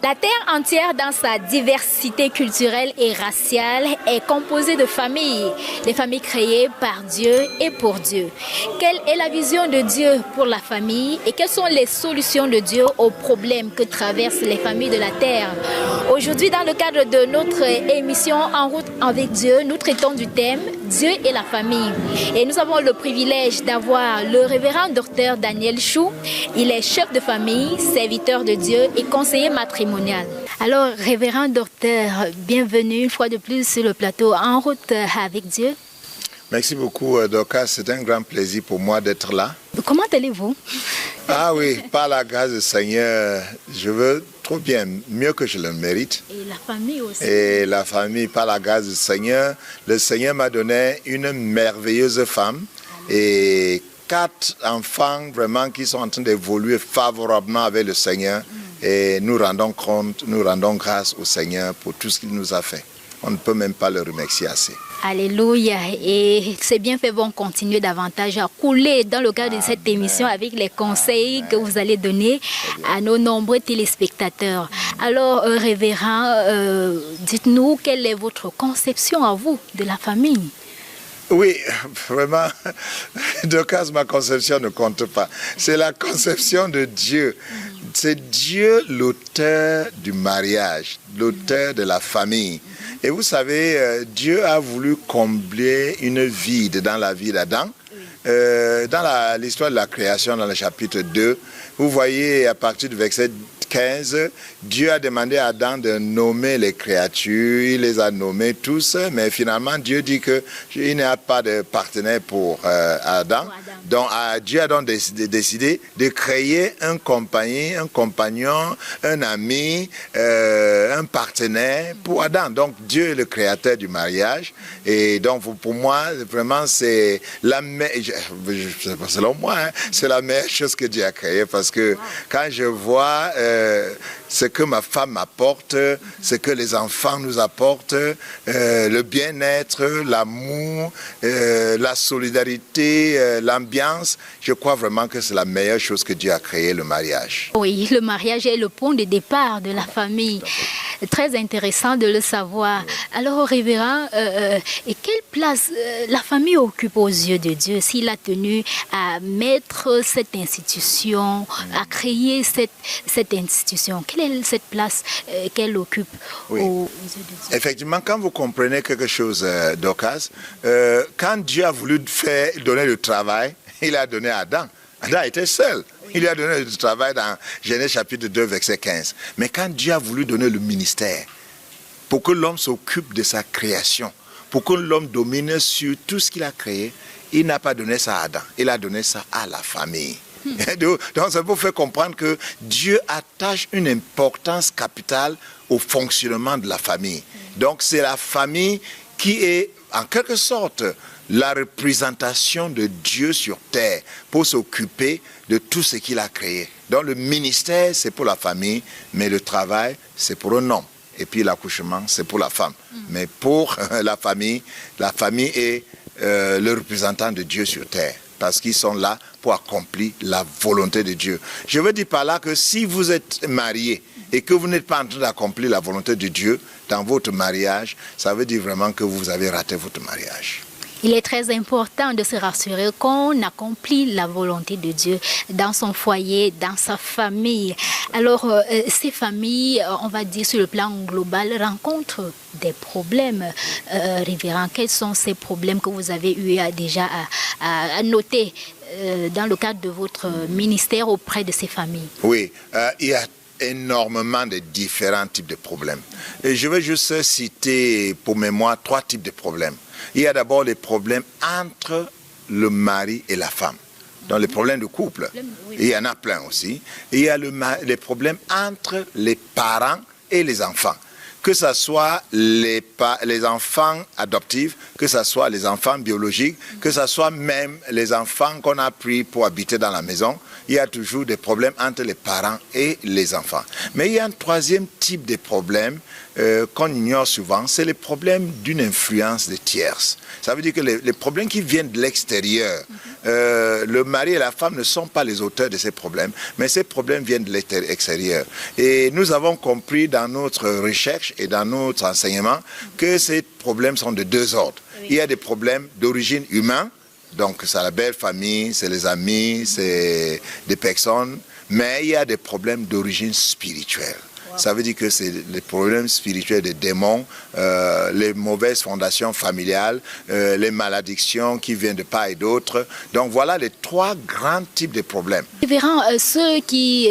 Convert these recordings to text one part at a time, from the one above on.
La terre entière, dans sa diversité culturelle et raciale, est composée de familles, des familles créées par Dieu et pour Dieu. Quelle est la vision de Dieu pour la famille et quelles sont les solutions de Dieu aux problèmes que traversent les familles de la terre? Aujourd'hui, dans le cadre de notre émission En route avec Dieu, nous traitons du thème Dieu et la famille. Et nous avons le privilège d'avoir le révérend docteur Daniel Chou. Il est chef de famille, serviteur de Dieu et conseiller matrimonial. Alors, révérend docteur, bienvenue une fois de plus sur le plateau En route avec Dieu. Merci beaucoup, Dorcas. C'est un grand plaisir pour moi d'être là. Comment allez-vous? Ah oui, par la grâce du Seigneur, je veux trop bien, mieux que je le mérite. Et la famille aussi. Et la famille, par la grâce du Seigneur, le Seigneur m'a donné une merveilleuse femme et 4 enfants vraiment qui sont en train d'évoluer favorablement avec le Seigneur. Et nous rendons compte, nous rendons grâce au Seigneur pour tout ce qu'il nous a fait. On ne peut même pas le remercier assez. Alléluia. Et ces bienfaits vont continuer davantage à couler dans le cadre de cette émission avec les conseils que vous allez donner à nos nombreux téléspectateurs. Alors, révérend, dites-nous quelle est votre conception à vous de la famille? Oui, vraiment, de cas, ma conception ne compte pas. C'est la conception de Dieu. C'est Dieu l'auteur du mariage, l'auteur de la famille. Et vous savez, Dieu a voulu combler une vide dans la vie d'Adam. Dans l'histoire de la création, dans le chapitre 2, vous voyez à partir du verset 15, Dieu a demandé à Adam de nommer les créatures, il les a nommés tous, mais finalement Dieu dit qu'il n'y a pas de partenaire pour Adam. Donc Dieu a donc décidé de créer un compagnon, un ami, un partenaire pour Adam. Donc Dieu est le créateur du mariage. Et donc pour moi, vraiment c'est la selon moi, c'est la meilleure chose que Dieu a créée, parce que quand je vois ce que ma femme m'apporte, ce que les enfants nous apportent, le bien-être, l'amour, la solidarité, l'ambiance, je crois vraiment que c'est la meilleure chose que Dieu a créée, le mariage. Oui, le mariage est le point de départ de la famille. Très intéressant de le savoir. Alors, révérend, et quelle place la famille occupe aux yeux de Dieu s'il a tenu à mettre cette institution, à créer cette institution? Quelle est cette place qu'elle occupe aux yeux de Dieu? Effectivement, quand vous comprenez quelque chose, Dorcas, quand Dieu a voulu donner le travail, il a donné à Adam. Adam était seul. Il lui a donné le travail dans Genèse chapitre 2, verset 15. Mais quand Dieu a voulu donner le ministère, pour que l'homme s'occupe de sa création, pour que l'homme domine sur tout ce qu'il a créé, il n'a pas donné ça à Adam, il a donné ça à la famille. Donc ça vous fait comprendre que Dieu attache une importance capitale au fonctionnement de la famille. Donc c'est la famille qui est en quelque sorte la représentation de Dieu sur terre pour s'occuper de tout ce qu'il a créé. Donc le ministère, c'est pour la famille, mais le travail, c'est pour un homme. Et puis l'accouchement, c'est pour la femme. Mais pour la famille est le représentant de Dieu sur terre, parce qu'ils sont là pour accomplir la volonté de Dieu. Je veux dire par là que si vous êtes marié et que vous n'êtes pas en train d'accomplir la volonté de Dieu dans votre mariage, ça veut dire vraiment que vous avez raté votre mariage. Il est très important de se rassurer qu'on accomplit la volonté de Dieu dans son foyer, dans sa famille. Alors, ces familles, on va dire sur le plan global, rencontrent des problèmes. Révérend, quels sont ces problèmes que vous avez eu déjà à noter dans le cadre de votre ministère auprès de ces familles? Oui, il y a énormément de différents types de problèmes. Et je vais juste citer pour mémoire 3 types de problèmes. Il y a d'abord les problèmes entre le mari et la femme. Donc les problèmes de couple, il y en a plein aussi. Il y a les problèmes entre les parents et les enfants. Que ce soit les enfants adoptifs, que ce soit les enfants biologiques, que ce soit même les enfants qu'on a pris pour habiter dans la maison, il y a toujours des problèmes entre les parents et les enfants. Mais il y a un 3e type de problème qu'on ignore souvent, c'est les problèmes d'une influence de tierces. Ça veut dire que les problèmes qui viennent de l'extérieur, le mari et la femme ne sont pas les auteurs de ces problèmes, mais ces problèmes viennent de l'extérieur. Et nous avons compris dans notre recherche et dans notre enseignement que ces problèmes sont de deux ordres. Il y a des problèmes d'origine humaine, donc c'est la belle famille, c'est les amis, c'est des personnes, mais il y a des problèmes d'origine spirituelle. Ça veut dire que c'est les problèmes spirituels des démons, les mauvaises fondations familiales, les malédictions qui viennent de part et d'autre. Donc voilà les trois grands types de problèmes. Révérend, ceux qui,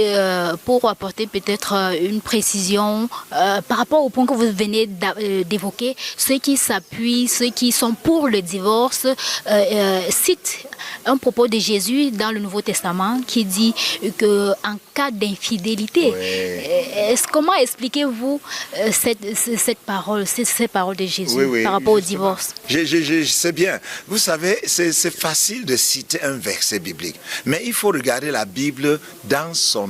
pour apporter peut-être une précision par rapport au point que vous venez d'évoquer, ceux qui s'appuient, ceux qui sont pour le divorce, citent un propos de Jésus dans le Nouveau Testament qui dit qu'en cas d'infidélité, comment expliquez-vous cette parole, ces paroles de Jésus par rapport au divorce? Je sais bien. Vous savez, c'est facile de citer un verset biblique, mais il faut regarder la Bible dans son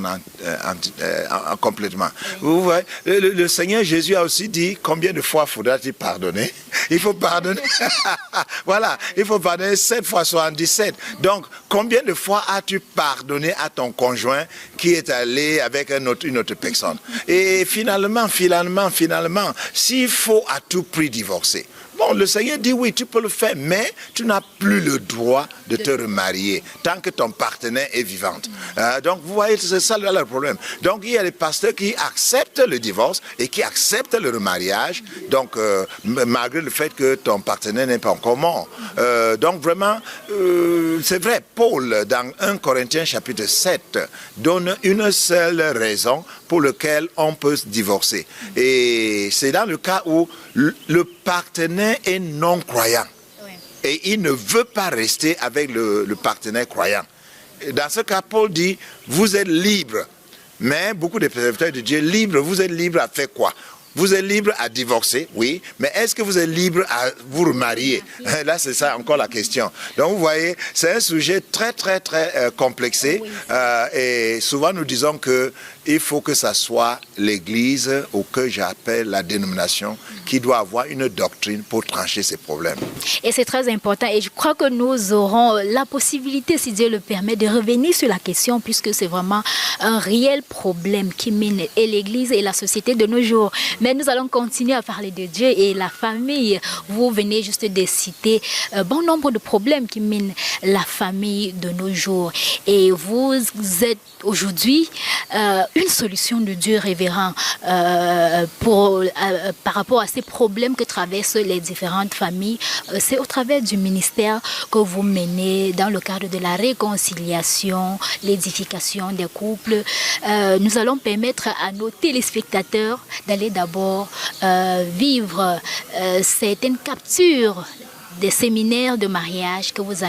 complètement. Vous voyez, le Seigneur Jésus a aussi dit combien de fois faudra-t-il pardonner? Il faut pardonner. Voilà, il faut pardonner 7 fois 77. Donc, combien de fois as-tu pardonné à ton conjoint qui est allé avec une autre personne? Et finalement, s'il faut à tout prix divorcer, bon, le Seigneur dit oui, tu peux le faire, mais tu n'as plus le droit de te remarier tant que ton partenaire est vivant. Donc, vous voyez, c'est ça le problème. Donc, il y a des pasteurs qui acceptent le divorce et qui acceptent le remariage, donc, malgré le fait que ton partenaire n'est pas encore mort. Donc, vraiment, c'est vrai, Paul, dans 1 Corinthiens chapitre 7, donne une seule raison pour laquelle on peut se divorcer. Et c'est dans le cas où le partenaire est non-croyant. Et il ne veut pas rester avec le partenaire croyant. Dans ce cas, Paul dit, vous êtes libre. Mais beaucoup de serviteurs de Dieu, libre, vous êtes libre à faire quoi? Vous êtes libre à divorcer, oui, mais est-ce que vous êtes libre à vous remarier? Là, c'est ça encore la question. Donc, vous voyez, c'est un sujet très complexé. Et souvent, nous disons qu'il faut que ça soit l'Église, ou que j'appelle la dénomination, qui doit avoir une doctrine pour trancher ces problèmes. Et c'est très important. Et je crois que nous aurons la possibilité, si Dieu le permet, de revenir sur la question, puisque c'est vraiment un réel problème qui mine et l'Église et la société de nos jours. Mais nous allons continuer à parler de Dieu et la famille. Vous venez juste de citer bon nombre de problèmes qui minent la famille de nos jours. Et vous êtes aujourd'hui une solution de Dieu, révérend, par rapport à ces problèmes que traversent les différentes familles. C'est au travers du ministère que vous menez dans le cadre de la réconciliation, l'édification des couples. Nous allons permettre à nos téléspectateurs d'aller d'abord vivre certaines captures des séminaires de mariage que vous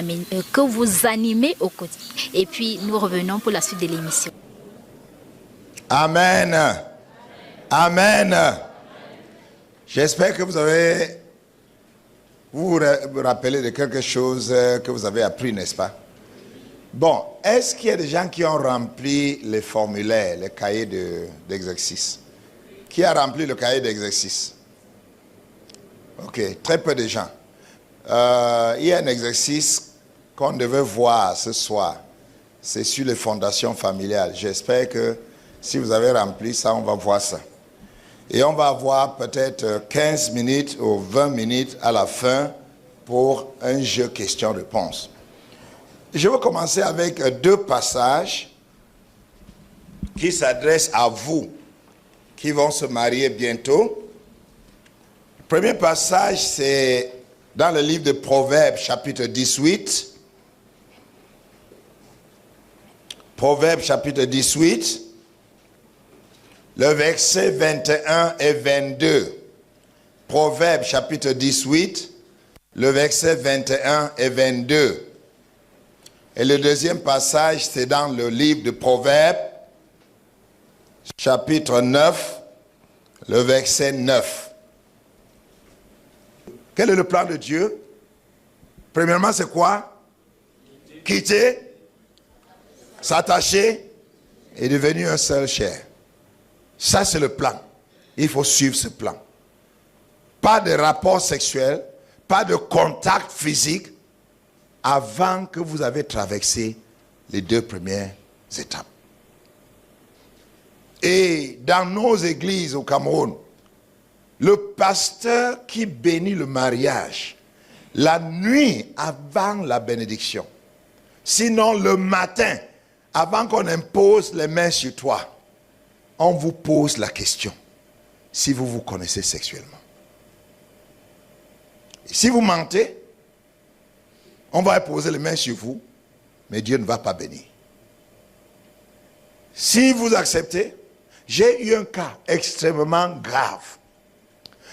animez au quotidien. Et puis, nous revenons pour la suite de l'émission. Amen. Amen. J'espère que vous vous rappelez de quelque chose que vous avez appris, n'est-ce pas? Bon, est-ce qu'il y a des gens qui ont rempli les formulaires, les cahiers d'exercice? Qui a rempli le cahier d'exercice? Ok, très peu de gens. Il y a un exercice qu'on devait voir ce soir. C'est sur les fondations familiales. J'espère que si vous avez rempli ça, on va voir ça. Et on va avoir peut-être 15 minutes ou 20 minutes à la fin pour un jeu questions-réponses. Je vais commencer avec 2 passages qui s'adressent à vous qui vont se marier bientôt. Le premier passage, c'est dans le livre de Proverbes, chapitre 18. Proverbes, chapitre 18, le verset 21 et 22. Proverbes, chapitre 18, le verset 21 et 22. Et le deuxième passage, c'est dans le livre de Proverbes, chapitre 9, le verset 9. Quel est le plan de Dieu? Premièrement, c'est quoi? Quitter, s'attacher et devenir un seul chair. Ça, c'est le plan. il faut suivre ce plan. Pas de rapport sexuel, pas de contact physique avant que vous avez traversé les 2 premières étapes. Et dans nos églises au Cameroun, le pasteur qui bénit le mariage la nuit avant la bénédiction, sinon le matin, avant qu'on impose les mains sur toi, on vous pose la question si vous vous connaissez sexuellement. Et si vous mentez, on va imposer les mains sur vous, mais Dieu ne va pas bénir. Si vous acceptez, j'ai eu un cas extrêmement grave.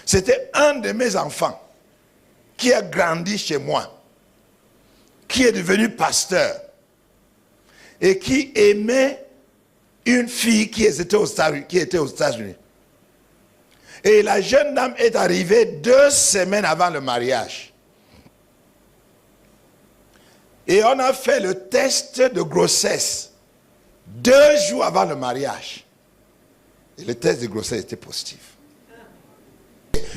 C'était un de mes enfants qui a grandi chez moi, qui est devenu pasteur et qui aimait une fille qui était aux États-Unis. Et la jeune dame est arrivée 2 semaines avant le mariage. Et on a fait le test de grossesse 2 jours avant le mariage. Et le test de grossesse était positif.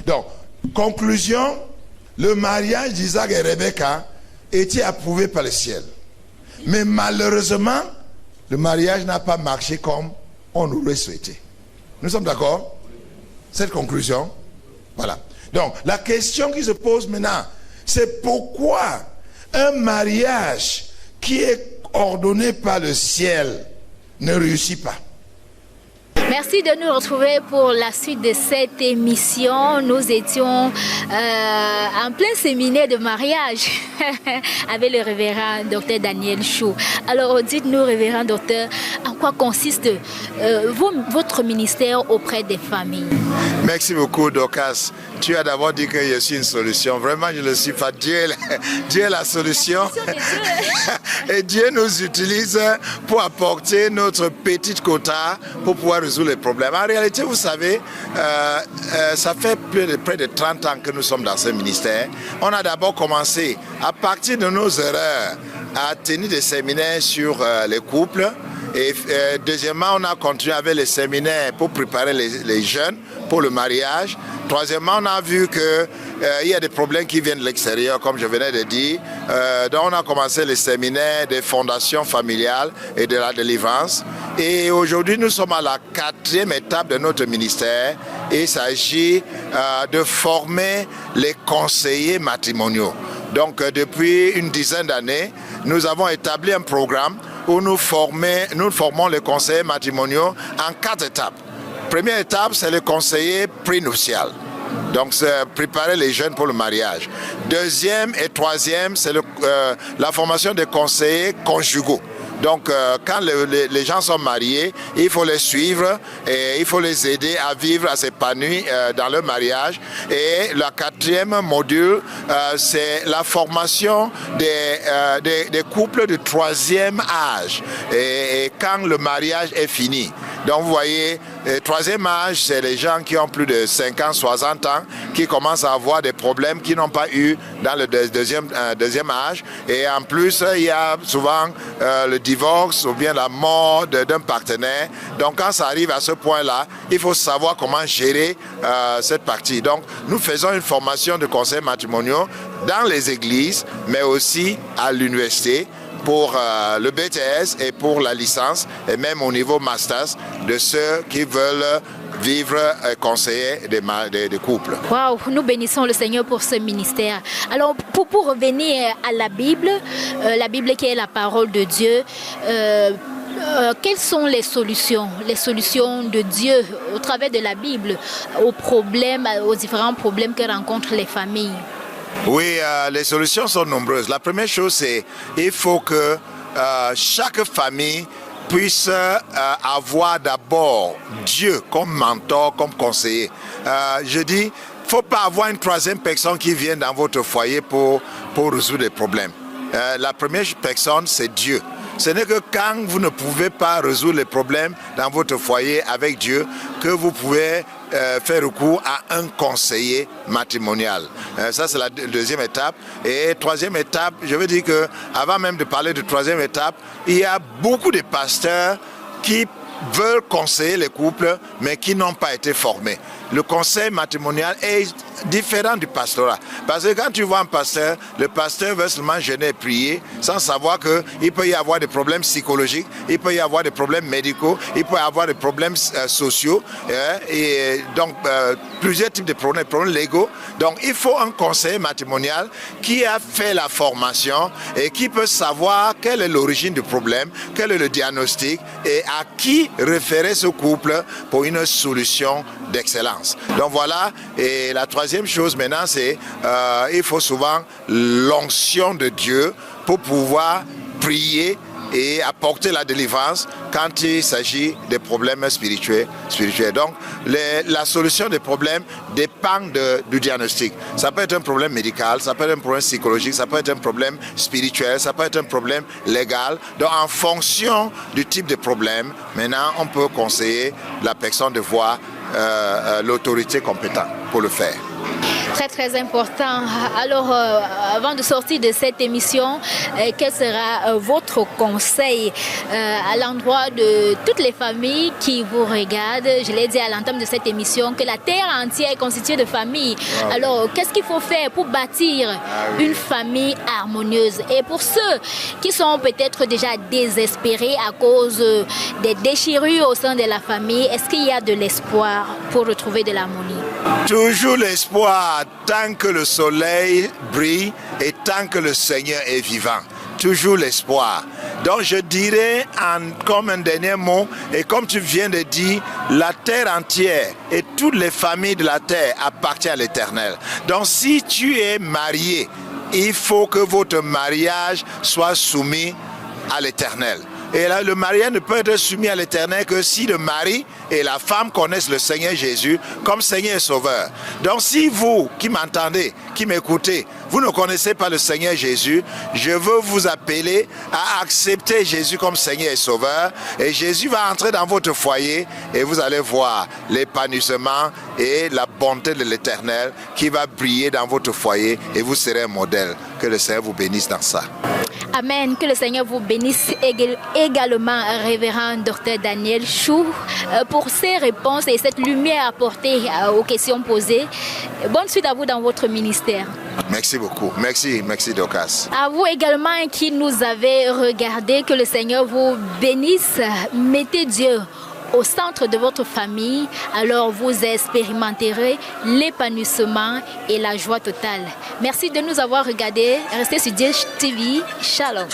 Donc, conclusion, le mariage d'Isaac et Rebecca était approuvé par le ciel. Mais malheureusement, le mariage n'a pas marché comme on l'aurait souhaité. Nous sommes d'accord? Cette conclusion, voilà. Donc, la question qui se pose maintenant, c'est pourquoi un mariage qui est ordonné par le ciel ne réussit pas? Merci de nous retrouver pour la suite de cette émission. Nous étions en plein séminaire de mariage avec le révérend docteur Daniel Chou. Alors dites-nous, révérend docteur, en quoi consiste votre ministère auprès des familles? Merci beaucoup, Dorcas. Tu as d'abord dit que je suis une solution. Vraiment, je ne le suis pas. Dieu est la solution. Et Dieu nous utilise pour apporter notre petite quota pour pouvoir résoudre les problèmes. En réalité, vous savez, ça fait près de 30 ans que nous sommes dans ce ministère. On a d'abord commencé, à partir de nos erreurs, à tenir des séminaires sur les couples. Et deuxièmement, on a continué avec les séminaires pour préparer les jeunes pour le mariage. Troisièmement, on a vu qu'il y a des problèmes qui viennent de l'extérieur, comme je venais de dire. Donc on a commencé les séminaires des fondations familiales et de la délivrance. Et aujourd'hui, nous sommes à la 4e étape de notre ministère. Et il s'agit de former les conseillers matrimoniaux. Donc depuis une dizaine d'années, nous avons établi un programme où nous formons les conseillers matrimoniaux en 4 étapes. Première étape, c'est le conseiller prénuptial. Donc, c'est préparer les jeunes pour le mariage. Deuxième et troisième, c'est la formation des conseillers conjugaux. Donc, quand les gens sont mariés, il faut les suivre et il faut les aider à vivre, à s'épanouir dans leur mariage. Et le 4e module, c'est la formation des couples de 3e âge. Et quand le mariage est fini. Donc, vous voyez, le 3e âge, c'est les gens qui ont plus de 50, 60 ans, qui commencent à avoir des problèmes qu'ils n'ont pas eu dans le deuxième âge. Et en plus, il y a souvent le divorce ou bien la mort d'un partenaire. Donc quand ça arrive à ce point-là, il faut savoir comment gérer cette partie. Donc nous faisons une formation de conseils matrimoniaux dans les églises, mais aussi à l'université pour le BTS et pour la licence et même au niveau masters de ceux qui veulent vivre et conseiller des couples. Waouh, nous bénissons le Seigneur pour ce ministère. Alors, pour revenir à la Bible qui est la parole de Dieu, quelles sont les solutions de Dieu au travers de la Bible aux différents problèmes que rencontrent les familles? Oui, les solutions sont nombreuses. La première chose, c'est qu'il faut que chaque famille puisse avoir d'abord Dieu comme mentor, comme conseiller. Je dis, il ne faut pas avoir une 3e personne qui vient dans votre foyer pour résoudre les problèmes. La première personne, c'est Dieu. Ce n'est que quand vous ne pouvez pas résoudre les problèmes dans votre foyer avec Dieu que vous pouvez faire recours à un conseiller matrimonial. Ça, c'est la 2e étape. Et 3e étape, je veux dire que avant même de parler de 3e étape, il y a beaucoup de pasteurs qui veulent conseiller les couples, mais qui n'ont pas été formés. le conseil matrimonial est différent du pastorat. Parce que quand tu vois un pasteur, le pasteur veut seulement jeûner et prier sans savoir qu'il peut y avoir des problèmes psychologiques, il peut y avoir des problèmes médicaux, il peut y avoir des problèmes sociaux, et donc plusieurs types de problèmes légaux. Donc il faut un conseiller matrimonial qui a fait la formation et qui peut savoir quelle est l'origine du problème, quel est le diagnostic et à qui référer ce couple pour une solution d'excellence. Donc voilà, et la troisième chose maintenant, c'est il faut souvent l'onction de Dieu pour pouvoir prier et apporter la délivrance quand il s'agit des problèmes spirituels. Donc, la solution des problèmes dépend du diagnostic. Ça peut être un problème médical, ça peut être un problème psychologique, ça peut être un problème spirituel, ça peut être un problème légal. Donc, en fonction du type de problème, maintenant, on peut conseiller la personne de voir l'autorité compétente pour le faire. Très très important. Alors, avant de sortir de cette émission, quel sera votre conseil à l'endroit de toutes les familles qui vous regardent? Je l'ai dit à l'entame de cette émission que la terre entière est constituée de familles. Alors, qu'est-ce qu'il faut faire pour bâtir une famille harmonieuse? Et pour ceux qui sont peut-être déjà désespérés à cause des déchirures au sein de la famille, est-ce qu'il y a de l'espoir pour retrouver de l'harmonie? Toujours l'espoir, tant que le soleil brille et tant que le Seigneur est vivant. Toujours l'espoir. Donc je dirais comme un dernier mot, et comme tu viens de dire, la terre entière et toutes les familles de la terre appartiennent à l'Éternel. Donc si tu es marié, il faut que votre mariage soit soumis à l'Éternel. Et là, le mariage ne peut être soumis à l'Éternel que si le mari et la femme connaissent le Seigneur Jésus comme Seigneur et Sauveur. Donc si vous qui m'entendez, qui m'écoutez, vous ne connaissez pas le Seigneur Jésus, je veux vous appeler à accepter Jésus comme Seigneur et Sauveur. Et Jésus va entrer dans votre foyer et vous allez voir l'épanouissement et la bonté de l'Éternel qui va briller dans votre foyer et vous serez un modèle. Que le Seigneur vous bénisse dans ça. Amen. Que le Seigneur vous bénisse également, révérend Dr Daniel Chou, pour ces réponses et cette lumière apportée aux questions posées. Bonne suite à vous dans votre ministère. Merci beaucoup. Merci Dorcas. À vous également qui nous avez regardé, que le Seigneur vous bénisse. Mettez Dieu au centre de votre famille, alors vous expérimenterez l'épanouissement et la joie totale. Merci de nous avoir regardés. Restez sur Dish TV. Shalom.